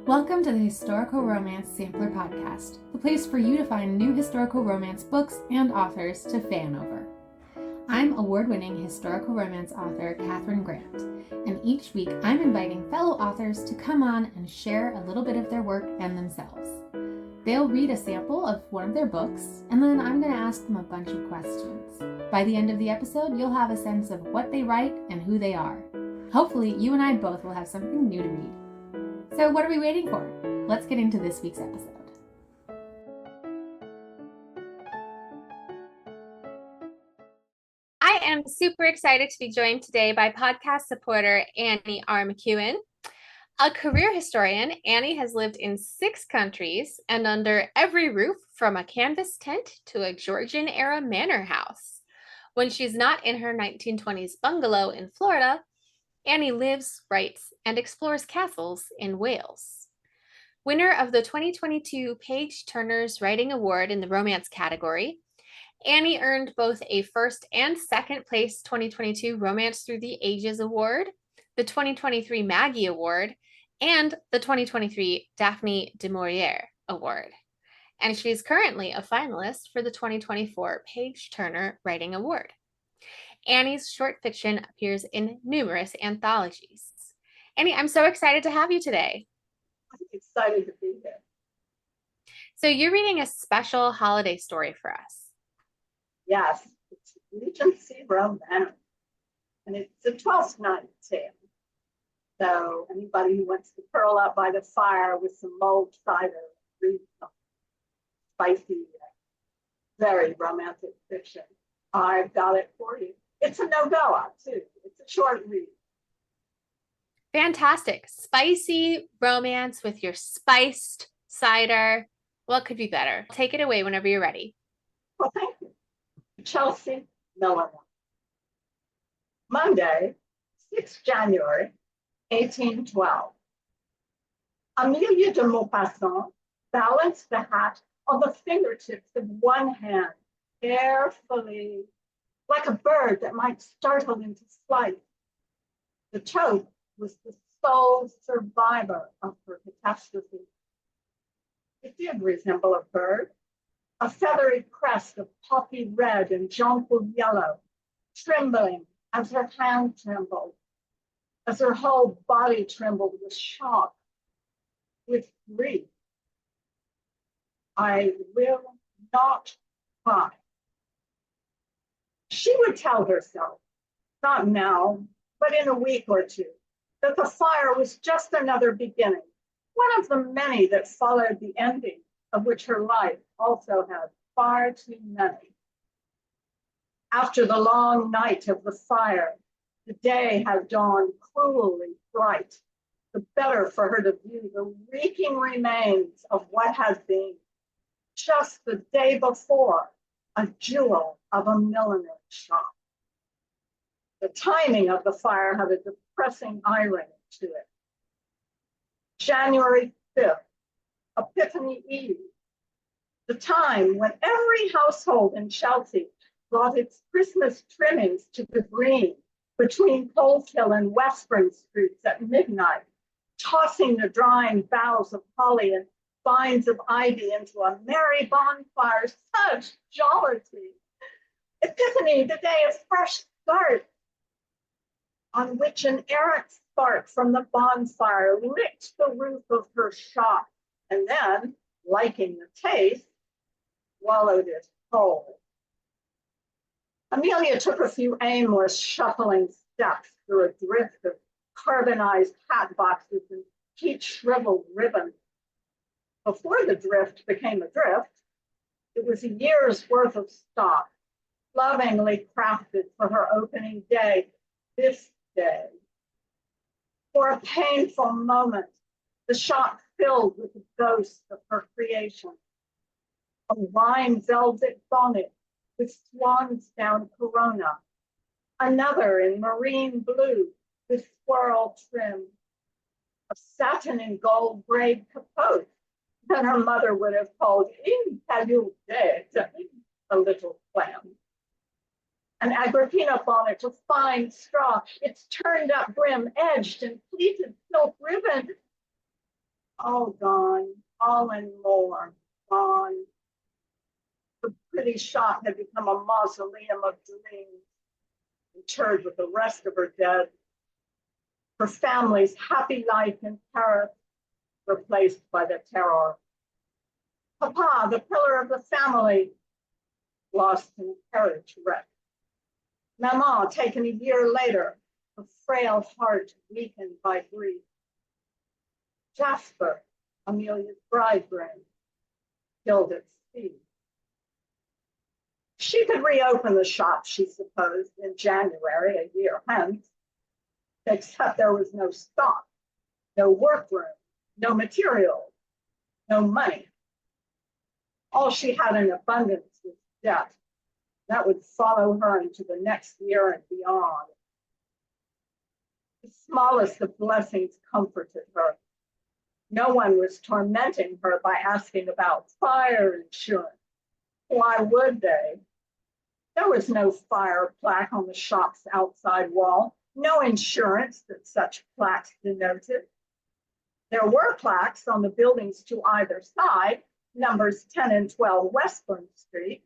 Welcome to the Historical Romance Sampler Podcast, the place for you to find new historical romance books and authors to fan over. I'm award-winning historical romance author Katherine Grant, and each week I'm inviting fellow authors to come on and share a little bit of their work and themselves. They'll read a sample of one of their books, and then I'm going to ask them a bunch of questions. By the end of the episode, you'll have a sense of what they write and who they are. Hopefully, you and I both will have something new to read. So what are we waiting for? Let's get into this week's episode. I am super excited to be joined today by podcast supporter Annie R. McEwen. A career historian, Annie has lived in 6 countries and under every roof from a canvas tent to a Georgian-era manor house. When she's not in her 1920s bungalow in Florida, Annie lives, writes, and explores castles in Wales. Winner of the 2022 Page Turner's Writing Award in the romance category, Annie earned both a first and second place 2022 Romance Through the Ages Award, the 2023 Maggie Award, and the 2023 Daphne du Maurier Award. And she's currently a finalist for the 2024 Page Turner Writing Award. Annie's short fiction appears in numerous anthologies. Annie, I'm so excited to have you today. I'm excited to be here. So you're reading a special holiday story for us. Yes, it's Regency romance, and it's a Twelfth Night tale. So anybody who wants to curl up by the fire with some mulled cider, read some spicy, very romantic fiction, I've got it for you. It's a novella, too. It's a short read. Fantastic. Spicy romance with your spiced cider. What could be better? Take it away whenever you're ready. Well, thank you. Chelsea Milliner. Monday, 6th January, 1812. Amelia de Maupassant balanced the hat on the fingertips of one hand, carefully, like a bird that might startle into flight. The toque was the sole survivor of her catastrophe. It did resemble a bird, a feathery crest of poppy red and jonquil yellow, trembling as her hand trembled, as her whole body trembled with shock, with grief. I will not cry. She would tell herself, not now, but in a week or two, that the fire was just another beginning, one of the many that followed the ending, of which her life also had far too many. After the long night of the fire, the day had dawned cruelly bright, the better for her to view the reeking remains of what had been, just the day before, a jewel of a milliner's shop. The timing of the fire had a depressing irony to it. January 5th, Epiphany Eve, the time when every household in Chelsea brought its Christmas trimmings to the green between Coldhill and Westbourne Streets at midnight, tossing the drying boughs of holly and vines of ivy into a merry bonfire, such jollity. Epiphany, the day of fresh start, on which an errant spark from the bonfire licked the roof of her shop, and then, liking the taste, swallowed it whole. Amelia took a few aimless, shuffling steps through a drift of carbonized hat boxes and peach shriveled ribbons. Before the drift became a drift, it was a year's worth of stock, lovingly crafted for her opening day, this day. For a painful moment, the shop filled with the ghost of her creation. A wine velvet bonnet with swan's down corona, another in marine blue with swirl trim, a satin and gold braid capote that her mother would have called in calutet, a little clam. An Agrippina bonnet of fine straw, its turned up brim edged and pleated silk ribbon. All gone, all and more gone. The pretty shop had become a mausoleum of dreams, interred with the rest of her dead. Her family's happy life in Paris replaced by the terror. Papa, the pillar of the family, lost in a carriage wreck. Maman, taken a year later, a frail heart weakened by grief. Jasper, Amelia's bridegroom, killed at sea. She could reopen the shop, she supposed, in January, a year hence, except there was no stock, no workroom, no materials, no money. All she had in abundance was debt. That would follow her into the next year and beyond. The smallest of blessings comforted her. No one was tormenting her by asking about fire insurance. Why would they? There was no fire plaque on the shop's outside wall, no insurance that such plaques denoted. There were plaques on the buildings to either side, numbers 10 and 12 Westbourne Street.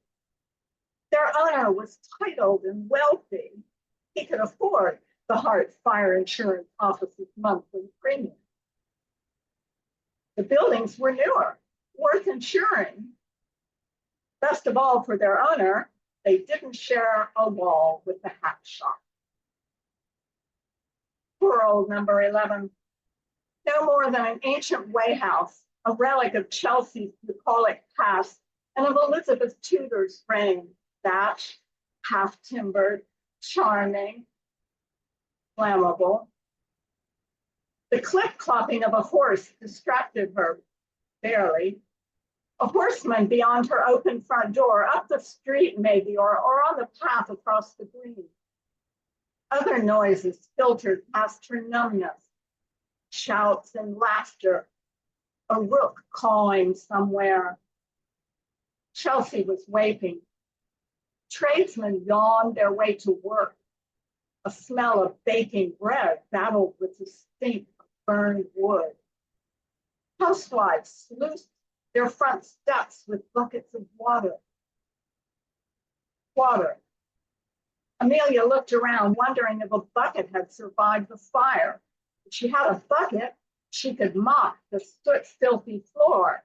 Their owner was titled and wealthy. He could afford the Hart Fire Insurance Office's monthly premium. The buildings were newer, worth insuring. Best of all for their owner, they didn't share a wall with the hat shop. Poor old number 11. No more than an ancient wayhouse, a relic of Chelsea's bucolic past and of Elizabeth Tudor's reign, thatched, half-timbered, charming, flammable. The clip-clopping of a horse distracted her, barely. A horseman beyond her open front door, up the street maybe, or on the path across the green. Other noises filtered past her numbness, shouts and laughter, a rook cawing somewhere. Chelsea was waiting. Tradesmen yawned their way to work. A smell of baking bread battled with the stink of burned wood. Housewives sluiced their front steps with buckets of water. Amelia looked around, wondering if a bucket had survived the fire. If she had a bucket, she could mop the soot-filthy floor.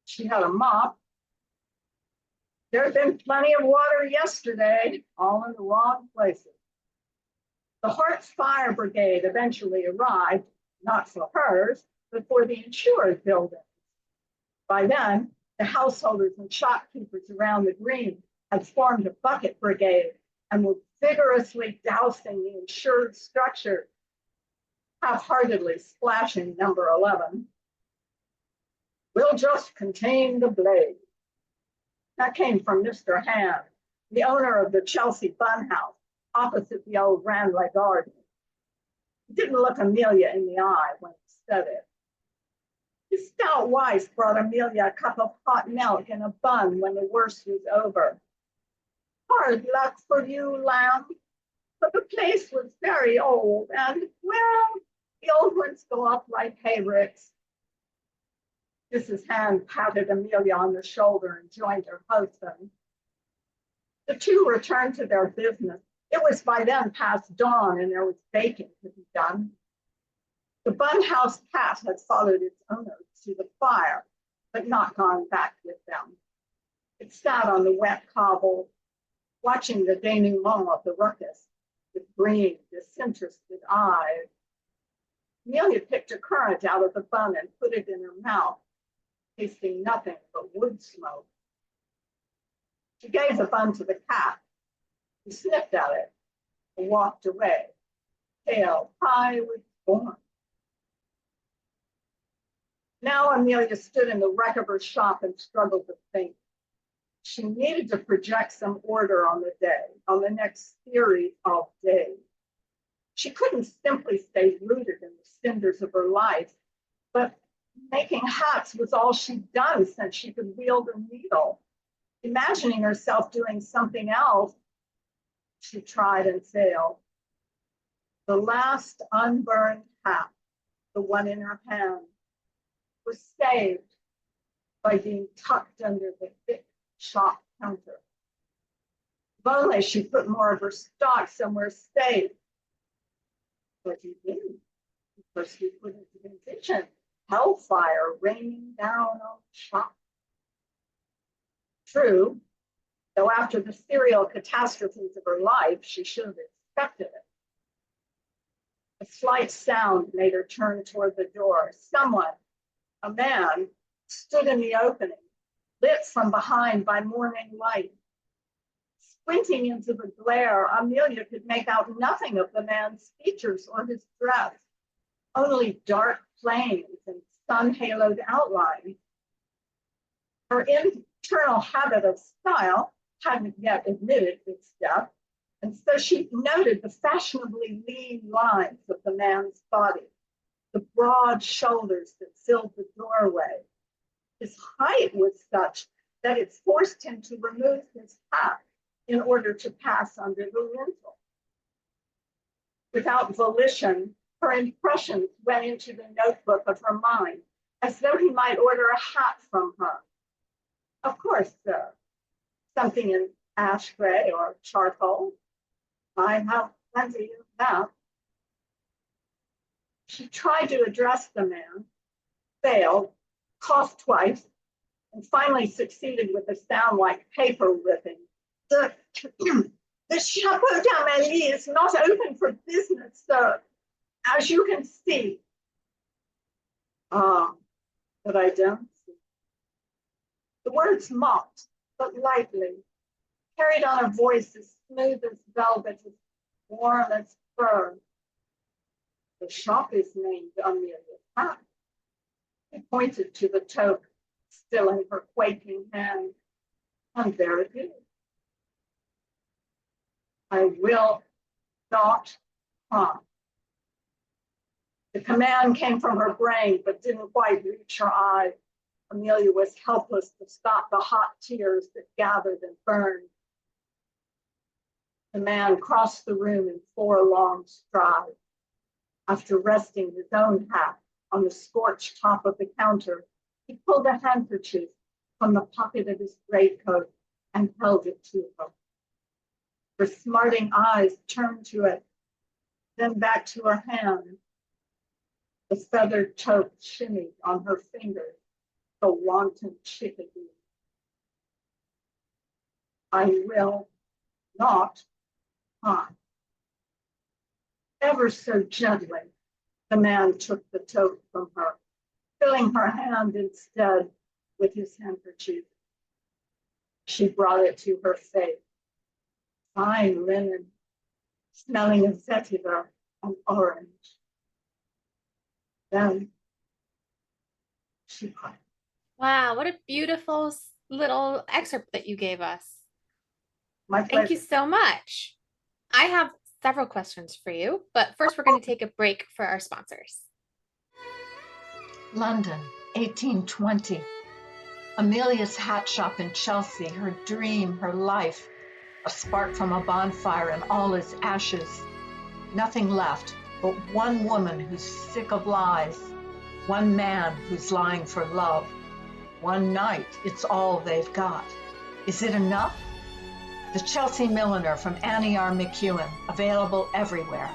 She had a mop. There had been plenty of water yesterday, all in the wrong places. The Hart's Fire Brigade eventually arrived, not for hers, but for the insured building. By then, the householders and shopkeepers around the green had formed a bucket brigade and were vigorously dousing the insured structure, half-heartedly splashing number 11. We'll just contain the blaze. That came from Mr. Hand, the owner of the Chelsea Bun House, opposite the old Ranelagh Garden. He didn't look Amelia in the eye when he said it. His stout wife brought Amelia a cup of hot milk and a bun when the worst was over. Hard luck for you, lamb, but the place was very old, and, well, the old ones go up like hayricks. Mrs. Hand patted Amelia on the shoulder and joined her husband. The two returned to their business. It was by then past dawn, and there was baking to be done. The bun house cat had followed its owner to the fire, but not gone back with them. It sat on the wet cobble, watching the denouement of the ruckus with green, disinterested eyes. Amelia picked a currant out of the bun and put it in her mouth, tasting nothing but wood smoke. She gave the bun to the cat. He sniffed at it and walked away, tail high with scorn. Now Amelia stood in the wreck of her shop and struggled to think. She needed to project some order on the day, on the next series of days. She couldn't simply stay rooted in the cinders of her life, but making hats was all she'd done since she could wield a needle. Imagining herself doing something else, she tried and failed. The last unburned hat, the one in her hand, was saved by being tucked under the thick shop counter. If only she put more of her stock somewhere safe. But he didn't, because he couldn't envision hellfire raining down on the shop. True, though after the serial catastrophes of her life, she should have expected it. A slight sound made her turn toward the door. Someone, a man, stood in the opening, lit from behind by morning light. Squinting into the glare, Amelia could make out nothing of the man's features or his dress, only dark plains and sun-haloed outlines. Her internal habit of style hadn't yet admitted its depth, and so she noted the fashionably lean lines of the man's body, the broad shoulders that filled the doorway. His height was such that it forced him to remove his hat in order to pass under the lintel. Without volition, her impressions went into the notebook of her mind, as though he might order a hat from her. Of course, something in ash gray or charcoal. I have plenty of that. She tried to address the man, failed, coughed twice, and finally succeeded with a sound like paper ripping. The Chapeau d'Amélie is not open for business, sir, as you can see. Ah, but I don't see. The words mocked, but lightly, carried on a voice as smooth as velvet, as warm as fur. The shop is named Amelia's Hat. He pointed to the toque still in her quaking hand, and there it is. I will not harm. The command came from her brain, but didn't quite reach her eyes. Amelia was helpless to stop the hot tears that gathered and burned. The man crossed the room in 4 long strides. After resting his own hat on the scorched top of the counter, he pulled a handkerchief from the pocket of his greatcoat and held it to her. Her smarting eyes turned to it, then back to her hand. The feathered toque shimmied on her fingers, the wanton chickadee. I will not harm. Ever so gently, the man took the toque from her, filling her hand instead with his handkerchief. She brought it to her face. Fine linen, smelling of vetiver and orange. Then she cried. Wow, what a beautiful little excerpt that you gave us. My pleasure. Thank you so much. I have several questions for you, but first we're going to take a break for our sponsors. London, 1820. Amelia's hat shop in Chelsea, her dream, her life. A spark from a bonfire and all is ashes. Nothing left but one woman who's sick of lies. One man who's lying for love. One night, it's all they've got. Is it enough? The Chelsea Milliner from Annie R. McEwen, available everywhere.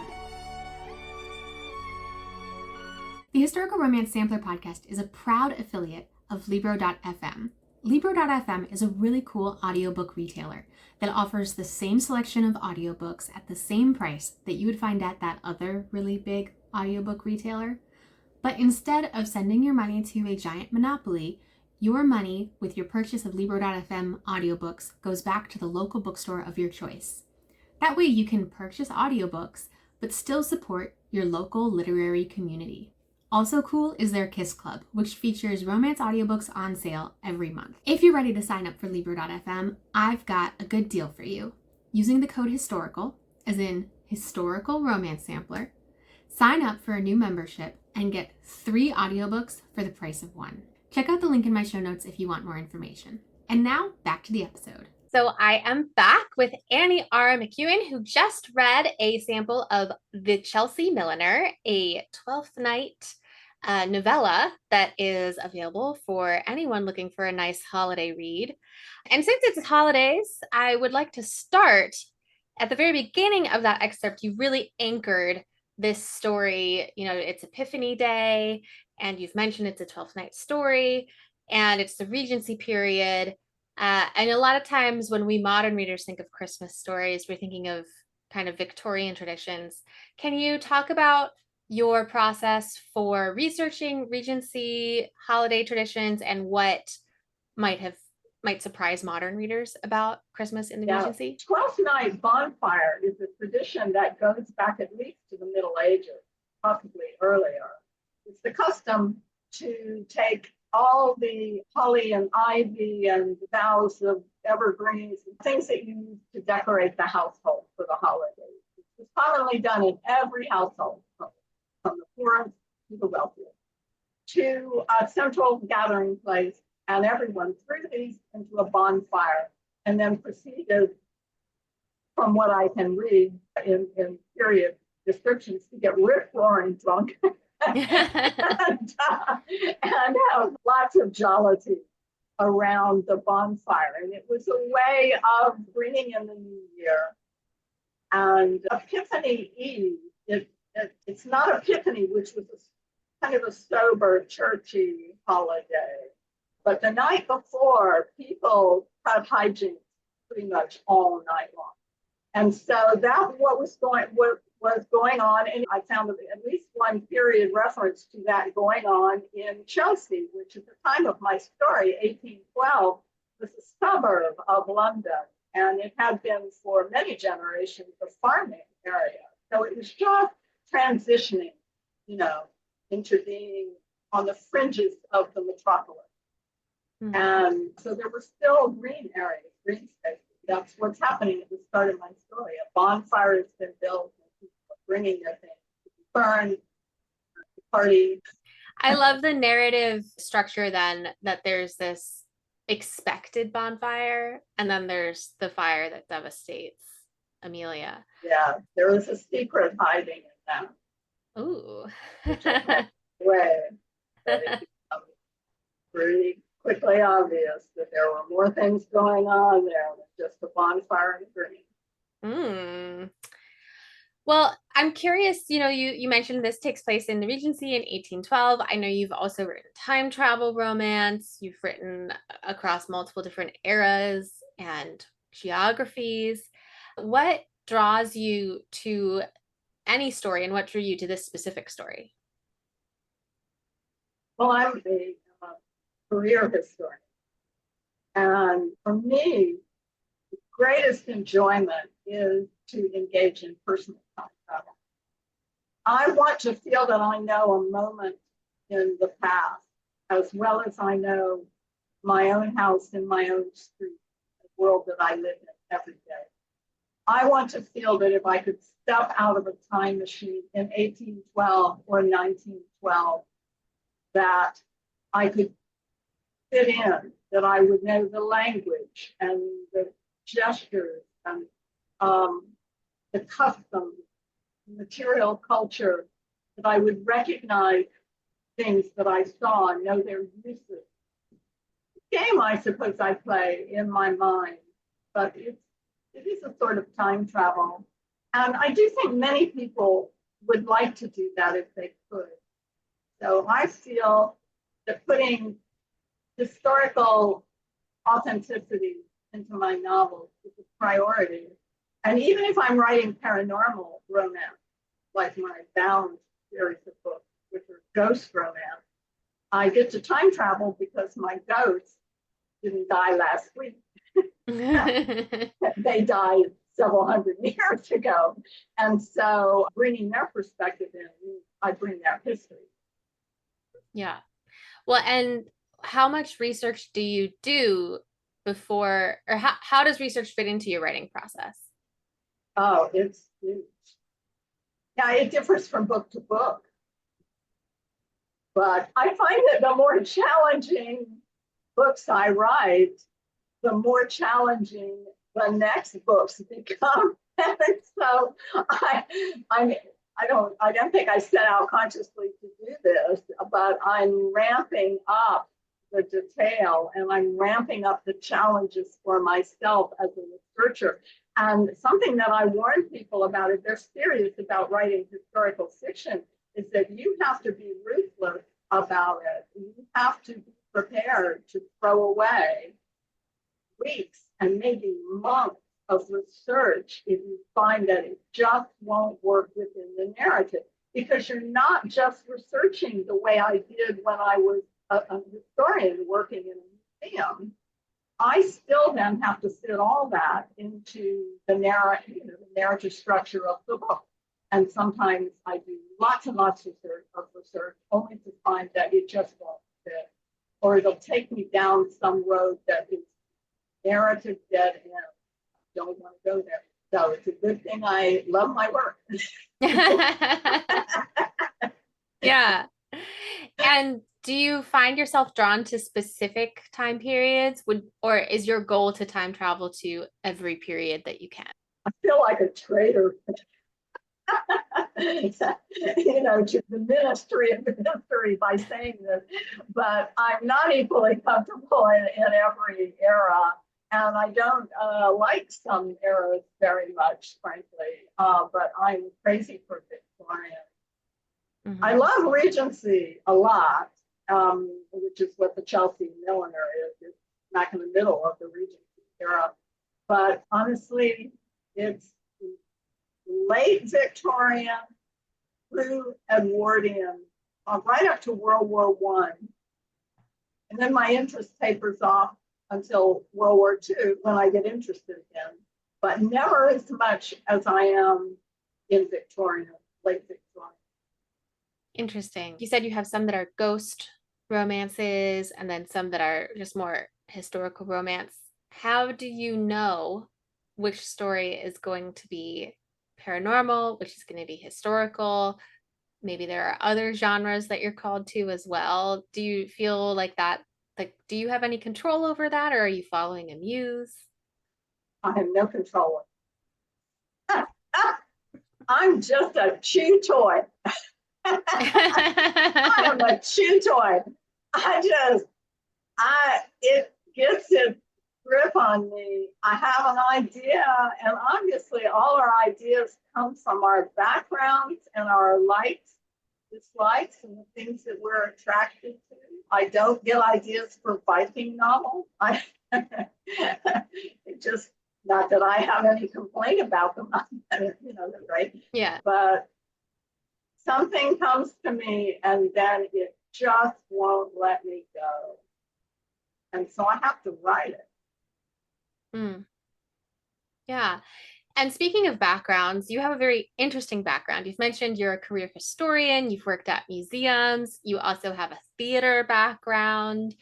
The Historical Romance Sampler Podcast is a proud affiliate of Libro.fm. Libro.fm is a really cool audiobook retailer that offers the same selection of audiobooks at the same price that you would find at that other really big audiobook retailer. But instead of sending your money to a giant monopoly, your money with your purchase of Libro.fm audiobooks goes back to the local bookstore of your choice. That way you can purchase audiobooks, but still support your local literary community. Also cool is their Kiss Club, which features romance audiobooks on sale every month. If you're ready to sign up for Libro.fm, I've got a good deal for you. Using the code HISTORICAL, as in Historical Romance Sampler, sign up for a new membership and get 3 audiobooks for the price of 1. Check out the link in my show notes if you want more information. And now, back to the episode. So I am back with Annie R. McEwen, who just read a sample of The Chelsea Milliner, a Twelfth Night novella that is available for anyone looking for a nice holiday read. And since it's holidays, I would like to start at the very beginning of that excerpt. You really anchored this story. You know, it's Epiphany Day, and you've mentioned it's a Twelfth Night story, and it's the Regency period. And a lot of times when we modern readers think of Christmas stories, we're thinking of kind of Victorian traditions. Can you talk about your process for researching Regency holiday traditions and what might surprise modern readers about Christmas in the Regency? Twelfth Night bonfire is a tradition that goes back at least to the Middle Ages, possibly earlier. It's the custom to take all the holly and ivy and boughs of evergreens and things that you use to decorate the household for the holidays. It's commonly done in every household, from the poorest to the wealthiest, to a central gathering place, and everyone threw these into a bonfire and then proceeded, from what I can read in period descriptions, to get rip-roaring drunk and have lots of jollity around the bonfire. And it was a way of bringing in the new year. And Epiphany Eve, it's not Epiphany, which was kind of a sober, churchy holiday. But the night before, people had hijinks pretty much all night long. And so that's what was going on. And I found at least one period reference to that going on in Chelsea, which at the time of my story, 1812, was a suburb of London. And it had been for many generations a farming area. So it was just transitioning, into being on the fringes of the metropolis. Mm-hmm. And so there were still green areas, green spaces. That's what's happening at the start of my story. A bonfire has been built, and people are bringing their things to be burned, party. I love the narrative structure then, that there's this expected bonfire, and then there's the fire that devastates Amelia. Yeah, there was a secret hiding in that. Ooh. Way that it becomes pretty quickly obvious that there were more things going on there than just a bonfire and green. Well, I'm curious, you mentioned this takes place in the Regency in 1812. I know you've also written time travel romance. You've written across multiple different eras and geographies. What draws you to any story, and what drew you to this specific story? Well, I'm a career historian. And for me, the greatest enjoyment is to engage in personal time travel. I want to feel that I know a moment in the past as well as I know my own house and my own street, the world that I live in every day. I want to feel that if I could step out of a time machine in 1812 or 1912, that I could fit in, that I would know the language and the gestures and the customs, material culture, that I would recognize things that I saw and know their uses. Game, I suppose, I play in my mind, but it is a sort of time travel. And I do think many people would like to do that if they could. So I feel that putting historical authenticity into my novels is a priority. And even if I'm writing paranormal romance, like my Bound series of books, which are ghost romance, I get to time travel because my ghosts didn't die last week. They died several hundred years ago. And so bringing their perspective in, I bring their history. Yeah. Well, and how much research do you do before, or how does research fit into your writing process? Oh, it's huge. Yeah, it differs from book to book. But I find that the more challenging books I write, the more challenging the next books become. And so I don't think I set out consciously to do this, but I'm ramping up the detail and I'm ramping up the challenges for myself as a researcher. And something that I warn people about, if they're serious about writing historical fiction, is that you have to be ruthless about it. You have to be prepared to throw away weeks and maybe months of research if you find that it just won't work within the narrative, because you're not just researching the way I did when I was a historian working in a museum. I still then have to fit all that into the narrative structure of the book. And sometimes I do lots and lots of research only to find that it just won't fit, or it'll take me down some road that is narrative dead end. I don't want to go there. So it's a good thing I love my work. Yeah. And do you find yourself drawn to specific time periods? Or is your goal to time travel to every period that you can? I feel like a traitor. To the ministry of history by saying this, but I'm not equally comfortable in every era, and I don't like some eras very much, frankly, but I'm crazy for Victorian. Mm-hmm. I love Regency a lot, which is what the Chelsea Milliner is. It's smack in the middle of the Regency era, but honestly, it's late Victorian through Edwardian, right up to World War I. And then my interest tapers off until World War II when I get interested again, but never as much as I am in Victorian, late Victorian. Interesting. You said you have some that are ghost romances and then some that are just more historical romance. How do you know which story is going to be paranormal, which is going to be historical? Maybe there are other genres that you're called to as well. Do you feel like that? Like, do you have any control over that, or are you following a muse? I have no control. I'm just a chew toy. I am a chew toy. It gets its grip on me. I have an idea, and obviously all our ideas come from our backgrounds and our likes, dislikes, and the things that we're attracted to. I don't get ideas for Viking novels. It just, not that I have any complaint about them, right? Yeah. But something comes to me and then it just won't let me go. And so I have to write it. Yeah. And speaking of backgrounds, you have a very interesting background. You've mentioned you're a career historian, you've worked at museums, you also have a theater background,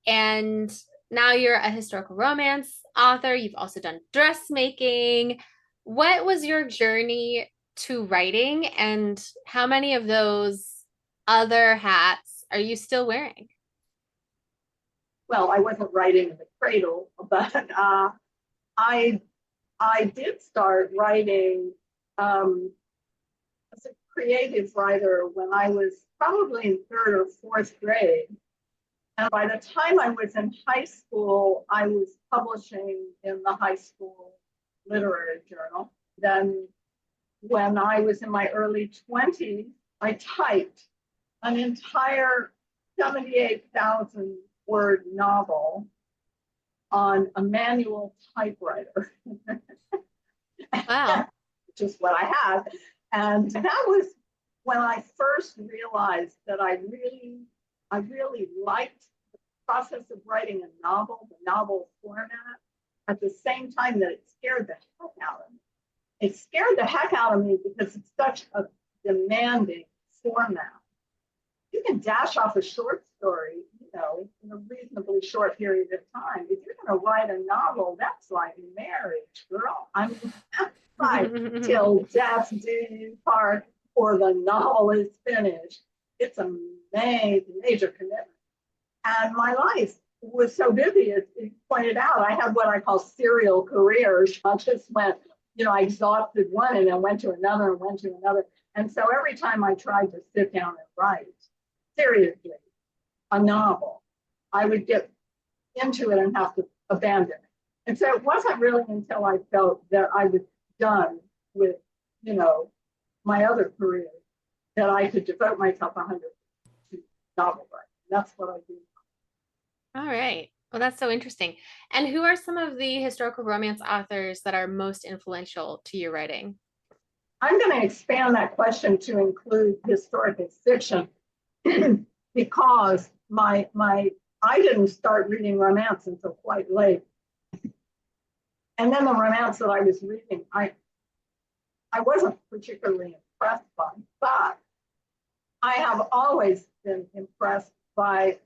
and now you're a historical romance author. You've also done dressmaking. What was your journey to writing, and how many of those other hats are you still wearing? Well, I wasn't writing in the cradle, but I did start writing as a creative writer when I was probably in 3rd or 4th grade. And by the time I was in high school, I was publishing in the high school literary journal. Then when I was in my early 20s, I typed an entire 78,000 word novel on a manual typewriter. Wow. Which is what I had. And that was when I first realized that I really liked the process of writing a novel, the novel format, at the same time that it scared the heck out of me. It scared the heck out of me because it's such a demanding format. You can dash off a short story, in a reasonably short period of time. If you're going to write a novel, that's like marriage, girl. I mean, that's like till death do you part, or the novel is finished. It's a major commitment. And my life was so busy, as you pointed out, I had what I call serial careers. I just went, I exhausted one and then went to another and went to another. And so every time I tried to sit down and write, seriously, a novel, I would get into it and have to abandon it. And so it wasn't really until I felt that I was done with, my other career that I could devote myself 100% to novel writing. That's what I do. All right. Well, that's so interesting. And who are some of the historical romance authors that are most influential to your writing? I'm going to expand that question to include historical fiction because I didn't start reading romance until quite late. And then the romance that I was reading, I wasn't particularly impressed by, but I have always been impressed by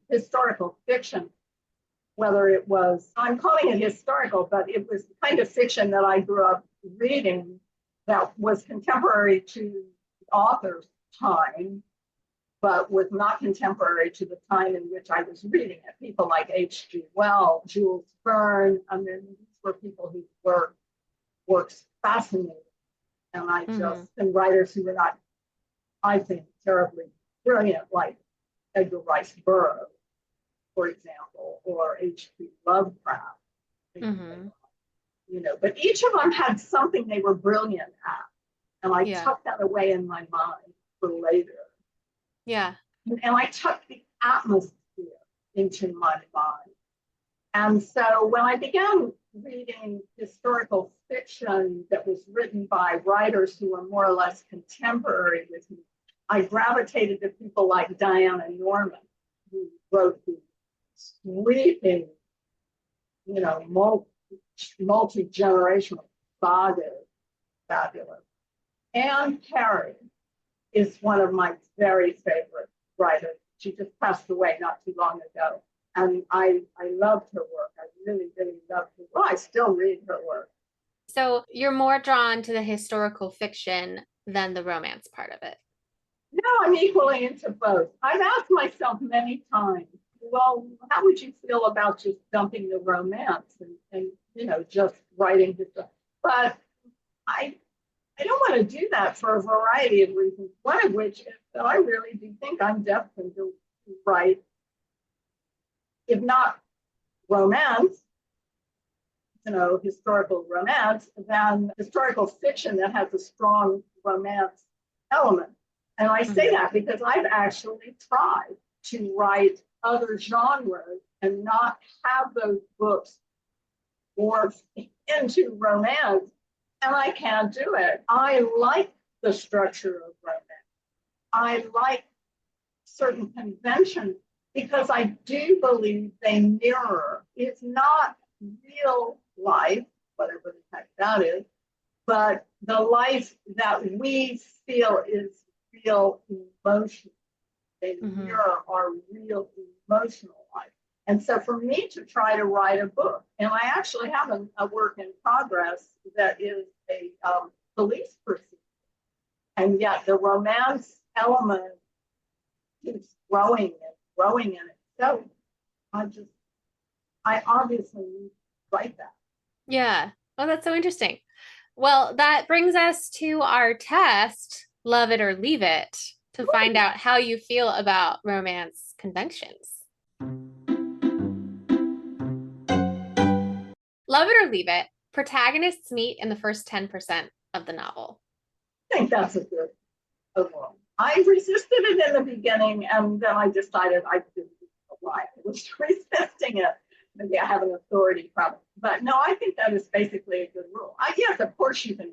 historical fiction, whether it was, I'm calling it historical, but it was the kind of fiction that I grew up reading that was contemporary to the author's time, but was not contemporary to the time in which I was reading it. People like H.G. Wells, Jules Verne, I mean, these were people whose works fascinated. And I just, and writers who were not, I think, terribly brilliant, like Edgar Rice Burroughs, for example, or H.P. Lovecraft. But each of them had something they were brilliant at. And I tucked that away in my mind for later. Yeah. And I tucked the atmosphere into my mind. And so when I began reading historical fiction that was written by writers who were more or less contemporary with me, I gravitated to people like Diana Norman, who wrote the sweeping, multi-generational sagas, fabulous. Anne Carey is one of my very favorite writers. She just passed away not too long ago. And I loved her work. I really, really loved her. Well, I still read her work. So you're more drawn to the historical fiction than the romance part of it? No, I'm equally into both. I've asked myself many times, well, how would you feel about just dumping the romance and just writing this stuff? But I don't want to do that for a variety of reasons. One of which is that I really do think I'm destined to write, if not romance, historical romance, then historical fiction that has a strong romance element. And I say that because I've actually tried to write other genres and not have those books morph into romance. And I can't do it. I like the structure of romance. I like certain conventions because I do believe they mirror. It's not real life, whatever the heck that is, but the life that we feel is real emotion. They mirror our real emotional life. And so for me to try to write a book, and I actually have a work in progress that is a police procedure, and yet the romance element keeps growing and growing in it. So I obviously need to write that. Yeah. Oh, that's so interesting. Well, that brings us to our test, Love It or Leave It, to find out how you feel about romance conventions. Love It or Leave It, protagonists meet in the first 10% of the novel. I think that's a good overall. I resisted it in the beginning, and then I decided I didn't know why I was resisting it. Maybe I have an authority problem. But no, I think that is basically a good rule. Yes, of course you can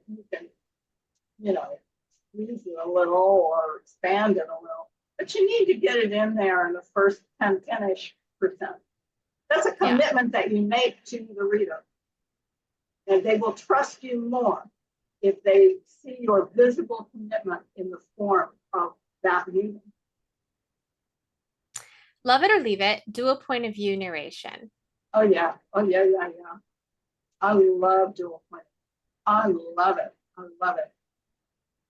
squeeze it a little or expand it a little, but you need to get it in there in the first 10-ish percent. That's a commitment that you make to the reader. And they will trust you more if they see your visible commitment in the form of that reading. Love It or Leave It, dual point of view narration. Oh yeah. I love dual point. I love it.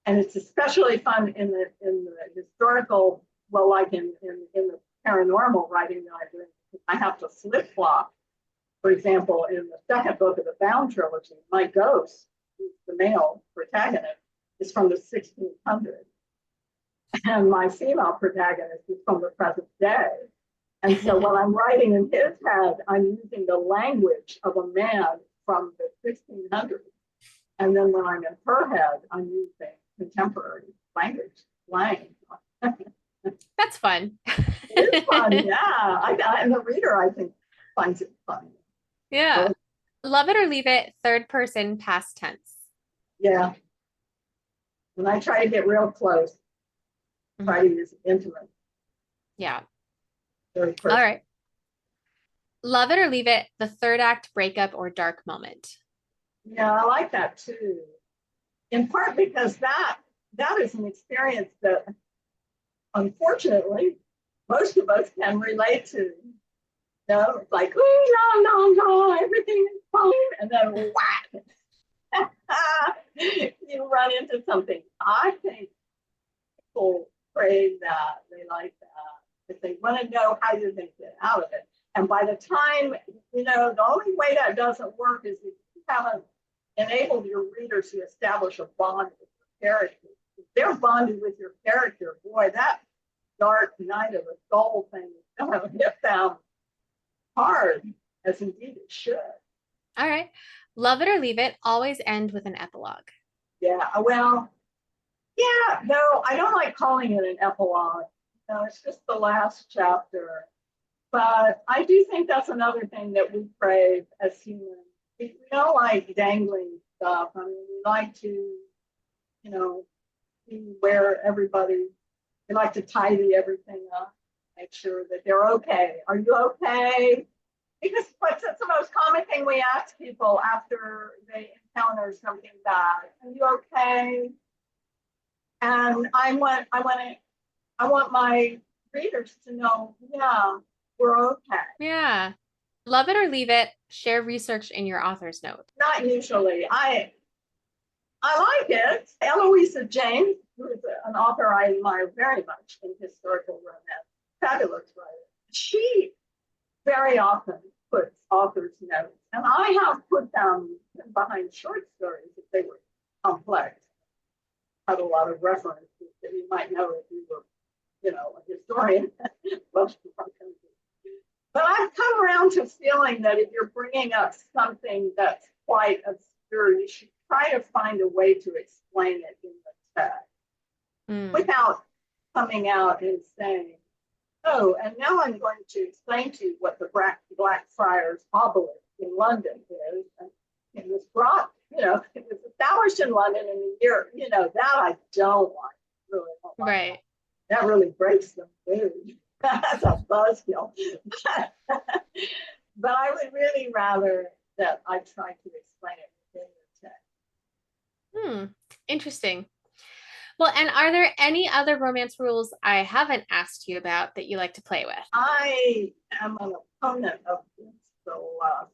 And it's especially fun in the historical, well, like in the paranormal writing that I do. I have to flip-flop. For example, in the second book of the Bound trilogy, my ghost, who's the male protagonist, is from the 1600s. And my female protagonist is from the present day. And so when I'm writing in his head, I'm using the language of a man from the 1600s. And then when I'm in her head, I'm using contemporary language, slang. That's fun. It is fun, yeah. And the reader, I think, finds it fun. Yeah. So, Love it or leave it, third person, past tense. yeah. When I try to get real close, try to use intimate. Yeah. Third All person. right. Love it or leave it, the third act breakup or dark moment. Yeah, I like that too. In part because that is an experience that unfortunately most of us can relate to. You know, it's like, oh no, everything is fine. And then whack. You run into something. I think people crave that. They like that. If they want to know how you're going to get out of it. And by the time, you know, the only way that doesn't work is if you haven't enabled your reader to establish a bond with your character. If they're bonded with your character, boy, that dark night of the soul thing is going to hit them hard, as indeed it should. All right. Love it or leave it, always end with an epilogue. Yeah, well, yeah, no, I don't like calling it an epilogue. No, it's just the last chapter. But I do think that's another thing that we crave as humans. We don't like dangling stuff. I mean, we like to, you know, see where everybody, we like to tidy everything up, make sure that they're okay. Are you okay? Because what's the most common thing we ask people after they encounter something bad? Are you okay? And I want my readers to know, yeah, we're okay. Yeah. Love it or leave it, share research in your author's note. Not usually. I like it. Eloisa James, who is an author I admire very much in historical romance, fabulous writer. She very often puts author's notes, and I have put them behind short stories if they were complex. Had a lot of references that you might know if you were, you know, a historian. But I've come around to feeling that if you're bringing up something that's quite obscure, you should try to find a way to explain it in the text without coming out and saying, oh, and now I'm going to explain to you what the Blackfriars Obelisk in London is. And it was brought, you know, it was established in London in the year, you know, that I don't like. Really don't like right. That really breaks the mood. That's a buzzkill. But I would really rather that I try to explain it within the text. Interesting. Well, and are there any other romance rules I haven't asked you about that you like to play with? I am an opponent of this, so I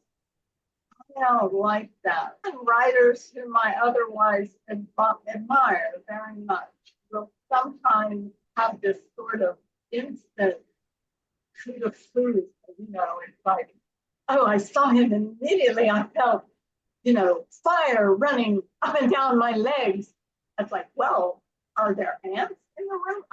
don't like that. And writers whom I otherwise admire very much will sometimes have this sort of instant coup de fou, you know, it's like, oh, I saw him and immediately I felt, you know, fire running up and down my legs. It's like, well, are there ants in the room?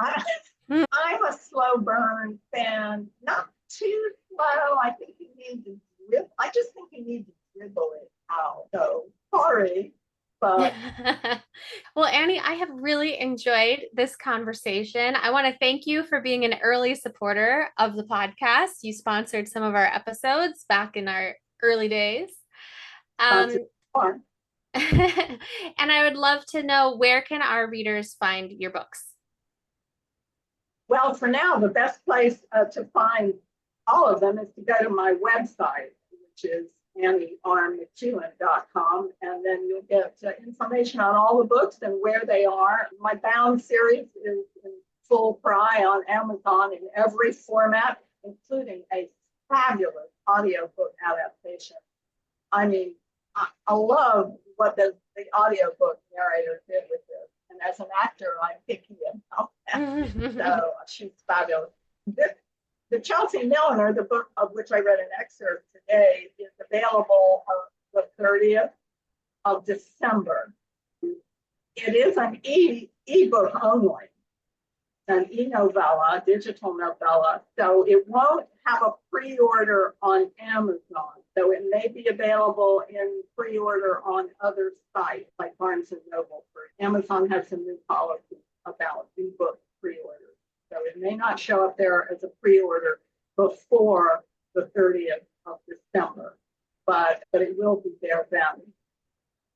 I'm a slow burn fan, not too slow. I think you need to dribble. I just think you need to dribble it out. So sorry, but well, Annie, I have really enjoyed this conversation. I want to thank you for being an early supporter of the podcast. You sponsored some of our episodes back in our early days. fun. And I would love to know, where can our readers find your books? Well, for now, the best place to find all of them is to go to my website, which is AnnieRMcEwen.com, and then you'll get information on all the books and where they are. My Bound series is in full cry on Amazon in every format, including a fabulous audiobook adaptation. I mean, I love what the audiobook narrator did with this. And as an actor, I'm picky about that. So she's fabulous. The Chelsea Milliner, the book of which I read an excerpt today, is available on the 30th of December. It is an ebook only, an e-novella, digital novella. So it won't have a pre-order on Amazon. So it may be available in pre-order on other sites like Barnes and Noble. Amazon has some new policies about ebook pre-orders. So it may not show up there as a pre-order before the 30th of December, but it will be there then.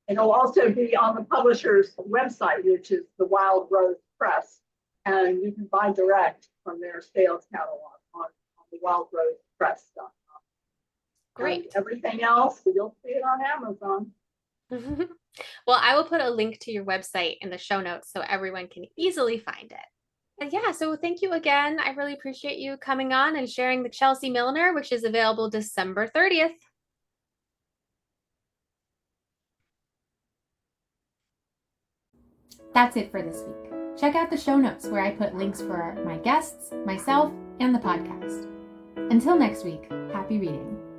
And it'll also be on the publisher's website, which is the Wild Rose Press. And you can buy direct from their sales catalog on the wildrosepress.com. Great. And everything else, you'll see it on Amazon. Well, I will put a link to your website in the show notes so everyone can easily find it. And yeah, so thank you again. I really appreciate you coming on and sharing the Chelsea Milliner, which is available December 30th. That's it for this week. Check out the show notes where I put links for my guests, myself, and the podcast. Until next week, happy reading.